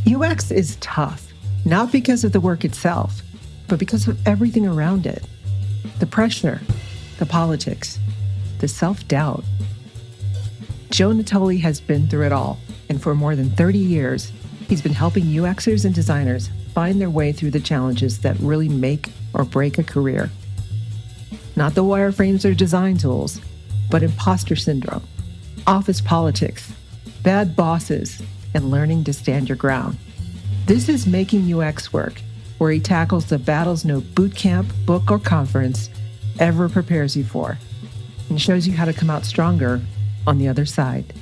UX is tough, not because of the work itself, but because of everything around it. The pressure, the politics, the self-doubt. Joe Natoli has been through it all, and for more than 30 years, he's been helping UXers and designers find their way through the challenges that really make or break a career. Not the wireframes or design tools, but impostor syndrome, office politics, bad bosses, and learning to stand your ground. This is Making UX Work, where he tackles the battles no boot camp, book, or conference ever prepares you for, and shows you how to come out stronger on the other side.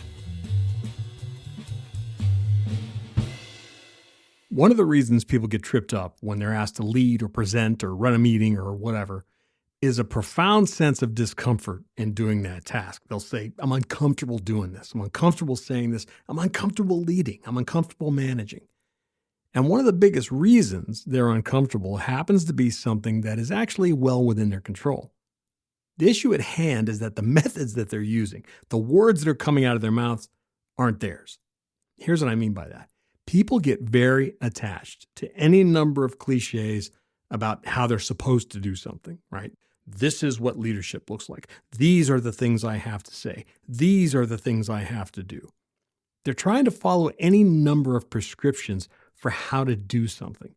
One of the reasons people get tripped up when they're asked to lead or present or run a meeting or whatever is a profound sense of discomfort in doing that task. They'll say, I'm uncomfortable doing this. I'm uncomfortable saying this. I'm uncomfortable leading. I'm uncomfortable managing. And one of the biggest reasons they're uncomfortable happens to be something that is actually well within their control. The issue at hand is that the methods that they're using, the words that are coming out of their mouths, aren't theirs. Here's what I mean by that. People get very attached to any number of cliches about how they're supposed to do something, right? This is what leadership looks like. These are the things I have to say. These are the things I have to do. They're trying to follow any number of prescriptions for how to do something.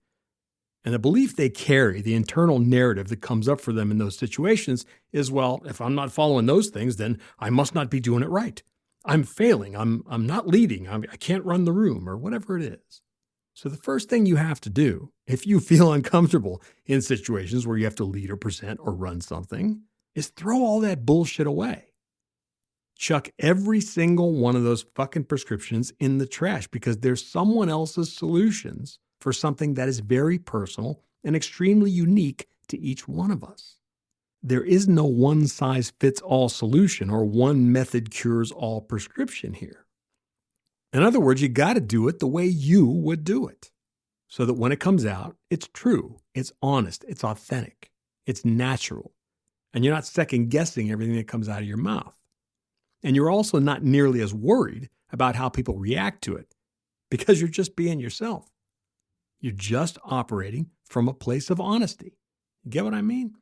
And the belief they carry, the internal narrative that comes up for them in those situations is, well, if I'm not following those things, then I must not be doing it right. I'm failing. I'm not leading. I can't run the room or whatever it is. So the first thing you have to do, if you feel uncomfortable in situations where you have to lead or present or run something, is throw all that bullshit away. Chuck every single one of those fucking prescriptions in the trash because there's someone else's solutions for something that is very personal and extremely unique to each one of us. There is no one-size-fits-all solution or one method cures all prescription here. In other words, you got to do it the way you would do it so that when it comes out, it's true, it's honest, it's authentic, it's natural, and you're not second-guessing everything that comes out of your mouth. And you're also not nearly as worried about how people react to it because you're just being yourself. You're just operating from a place of honesty. You get what I mean?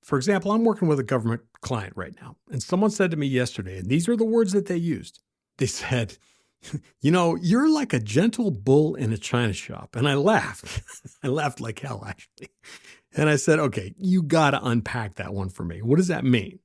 For example, I'm working with a government client right now, and someone said to me yesterday, and these are the words that they used. They said, you're like a gentle bull in a china shop. And I laughed. I laughed like hell, actually. And I said, okay, you got to unpack that one for me. What does that mean?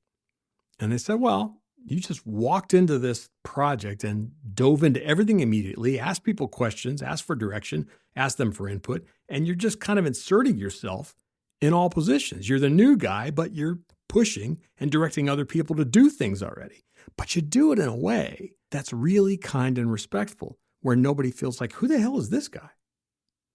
And they said, well, you just walked into this project and dove into everything immediately, asked people questions, asked for direction, asked them for input, and you're just kind of inserting yourself in all positions. You're the new guy, but you're pushing and directing other people to do things already. But you do it in a way that's really kind and respectful, where nobody feels like, who the hell is this guy?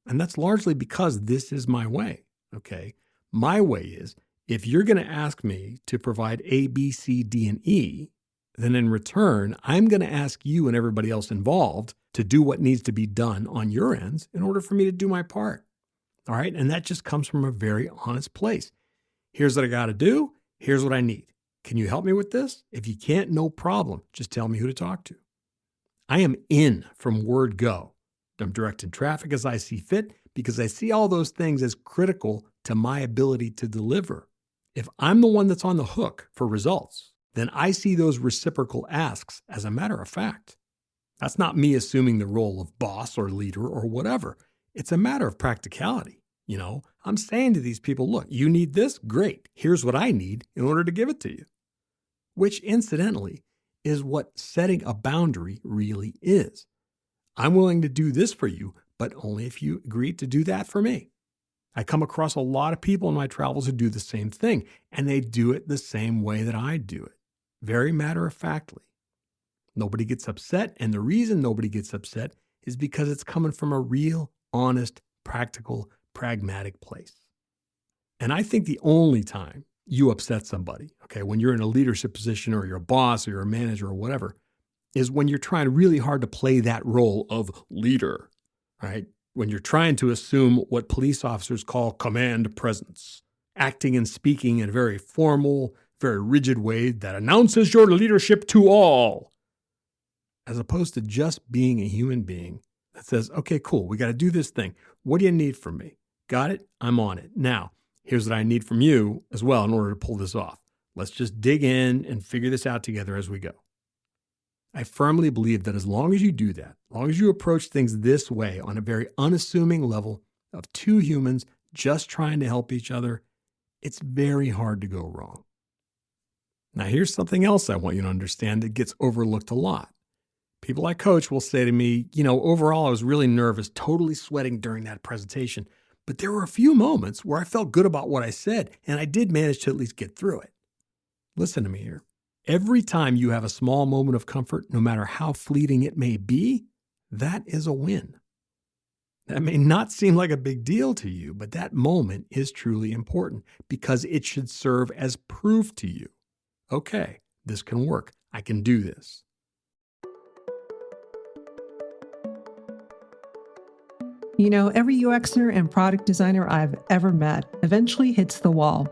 And that's largely because this is my way, okay? My way is, if you're going to ask me to provide A, B, C, D, and E, then in return, I'm going to ask you and everybody else involved to do what needs to be done on your ends in order for me to do my part. All right? And that just comes from a very honest place. Here's what I got to do. Here's what I need. Can you help me with this? If you can't, no problem. Just tell me who to talk to. I am in from word go. I'm directing traffic as I see fit because I see all those things as critical to my ability to deliver. If I'm the one that's on the hook for results, then I see those reciprocal asks as a matter of fact. That's not me assuming the role of boss or leader or whatever. It's a matter of practicality. I'm saying to these people, look, you need this? Great. Here's what I need in order to give it to you. Which, incidentally, is what setting a boundary really is. I'm willing to do this for you, but only if you agree to do that for me. I come across a lot of people in my travels who do the same thing, and they do it the same way that I do it. Very matter-of-factly. Nobody gets upset, and the reason nobody gets upset is because it's coming from a real, honest, practical, pragmatic place. And I think the only time you upset somebody, okay, when you're in a leadership position or you're a boss or you're a manager or whatever, is when you're trying really hard to play that role of leader, right? When you're trying to assume what police officers call command presence, acting and speaking in a very formal, very rigid way that announces your leadership to all, as opposed to just being a human being that says, okay, cool, we got to do this thing. What do you need from me? Got it? I'm on it. Now, here's what I need from you as well in order to pull this off. Let's just dig in and figure this out together as we go. I firmly believe that as long as you do that, as long as you approach things this way on a very unassuming level of two humans just trying to help each other, it's very hard to go wrong. Now, here's something else I want you to understand that gets overlooked a lot. People I coach will say to me, overall, I was really nervous, totally sweating during that presentation, but there were a few moments where I felt good about what I said, and I did manage to at least get through it. Listen to me here. Every time you have a small moment of comfort, no matter how fleeting it may be, that is a win. That may not seem like a big deal to you, but that moment is truly important because it should serve as proof to you. Okay, this can work. I can do this. Every UXer and product designer I've ever met eventually hits the wall.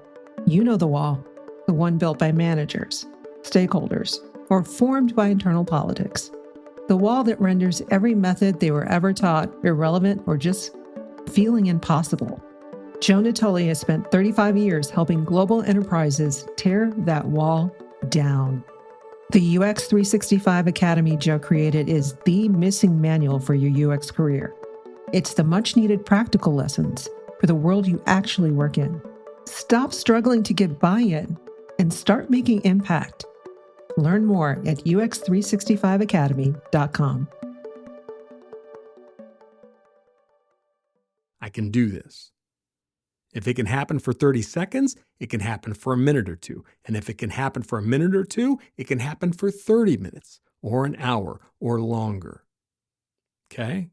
You know the wall, the one built by managers, stakeholders, or formed by internal politics. The wall that renders every method they were ever taught irrelevant or just feeling impossible. Joe Natoli has spent 35 years helping global enterprises tear that wall down. The UX 365 Academy Joe created is the missing manual for your UX career. It's the much-needed practical lessons for the world you actually work in. Stop struggling to get buy-in and start making impact. Learn more at ux365academy.com. I can do this. If it can happen for 30 seconds, it can happen for a minute or two. And if it can happen for a minute or two, it can happen for 30 minutes or an hour or longer. Okay?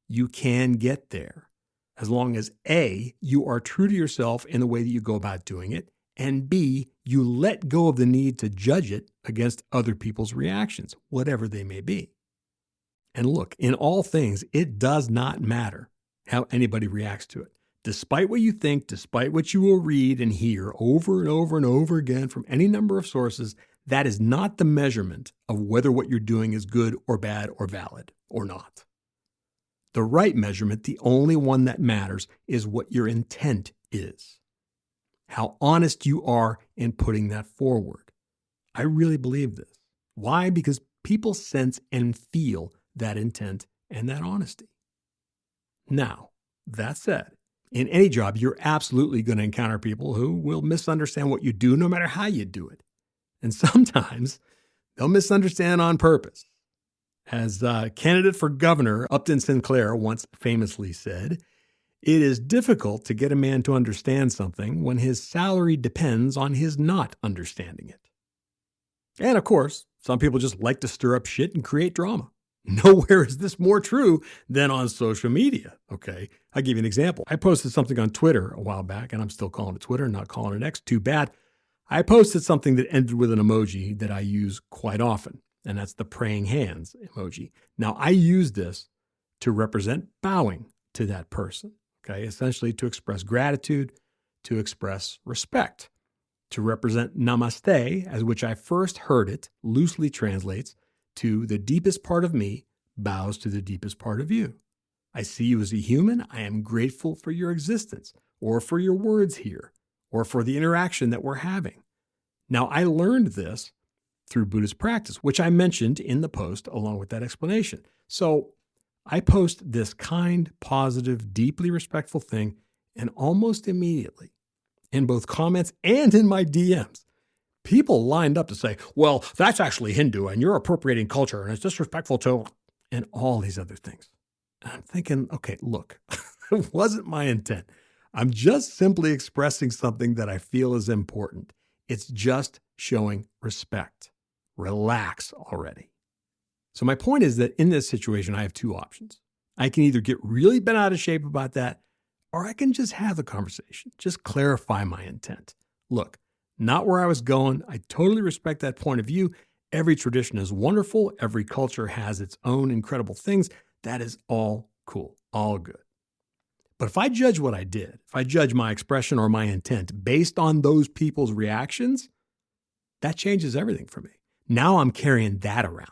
You can get there as long as A, you are true to yourself in the way that you go about doing it, and B, you let go of the need to judge it against other people's reactions, whatever they may be. And look, in all things, it does not matter how anybody reacts to it. Despite what you think, despite what you will read and hear over and over and over again from any number of sources, that is not the measurement of whether what you're doing is good or bad or valid or not. The right measurement, the only one that matters, is what your intent is. How honest you are in putting that forward. I really believe this. Why? Because people sense and feel that intent and that honesty. Now, that said, in any job, you're absolutely going to encounter people who will misunderstand what you do no matter how you do it. And sometimes they'll misunderstand on purpose. As candidate for governor Upton Sinclair once famously said, it is difficult to get a man to understand something when his salary depends on his not understanding it. And of course, some people just like to stir up shit and create drama. Nowhere is this more true than on social media, okay? I'll give you an example. I posted something on Twitter a while back, and I'm still calling it Twitter, not calling it X. Too bad. I posted something that ended with an emoji that I use quite often, and that's the praying hands emoji. Now, I use this to represent bowing to that person, okay? Essentially to express gratitude, to express respect, to represent namaste, as which I first heard it loosely translates to the deepest part of me bows to the deepest part of you. I see you as a human. I am grateful for your existence, or for your words here, or for the interaction that we're having. Now, I learned this through Buddhist practice, which I mentioned in the post along with that explanation. So I post this kind, positive, deeply respectful thing, and almost immediately, in both comments and in my DMs, people lined up to say, well, that's actually Hindu and you're appropriating culture and it's disrespectful to, and all these other things. And I'm thinking, okay, look, it wasn't my intent. I'm just simply expressing something that I feel is important. It's just showing respect. Relax already. So my point is that in this situation, I have two options. I can either get really bent out of shape about that, or I can just have the conversation, just clarify my intent. Look, not where I was going. I totally respect that point of view. Every tradition is wonderful. Every culture has its own incredible things. That is all cool, all good. But if I judge what I did, if I judge my expression or my intent based on those people's reactions, that changes everything for me. Now I'm carrying that around.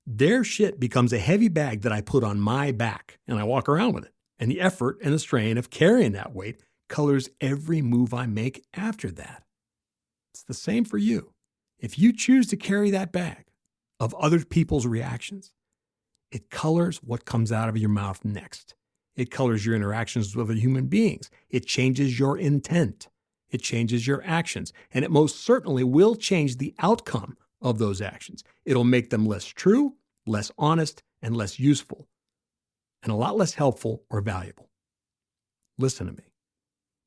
Their shit becomes a heavy bag that I put on my back and I walk around with it. And the effort and the strain of carrying that weight colors every move I make after that. It's the same for you. If you choose to carry that bag of other people's reactions, it colors what comes out of your mouth next. It colors your interactions with other human beings. It changes your intent. It changes your actions. And it most certainly will change the outcome of those actions. It'll make them less true, less honest, and less useful, and a lot less helpful or valuable. Listen to me.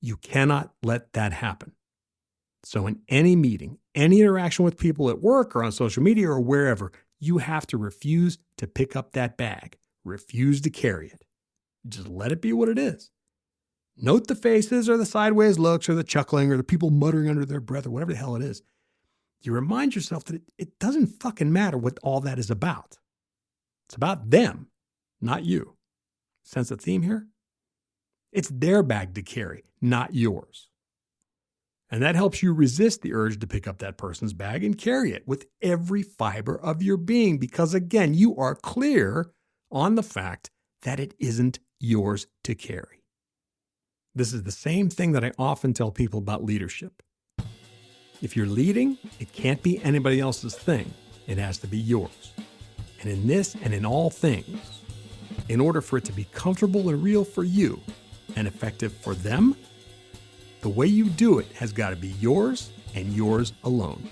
You cannot let that happen. So in any meeting, any interaction with people at work or on social media or wherever, you have to refuse to pick up that bag. Refuse to carry it. Just let it be what it is. Note the faces or the sideways looks or the chuckling or the people muttering under their breath or whatever the hell it is. You remind yourself that it doesn't fucking matter what all that is about. It's about them, not you. Sense a theme here? It's their bag to carry, not yours. And that helps you resist the urge to pick up that person's bag and carry it with every fiber of your being because, again, you are clear on the fact that it isn't yours to carry. This is the same thing that I often tell people about leadership. If you're leading, it can't be anybody else's thing. It has to be yours. And in this and in all things, in order for it to be comfortable and real for you and effective for them, the way you do it has got to be yours and yours alone.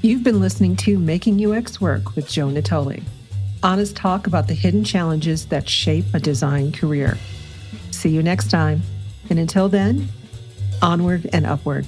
You've been listening to Making UX Work with Joe Natoli. Honest talk about the hidden challenges that shape a design career. See you next time. And until then, onward and upward.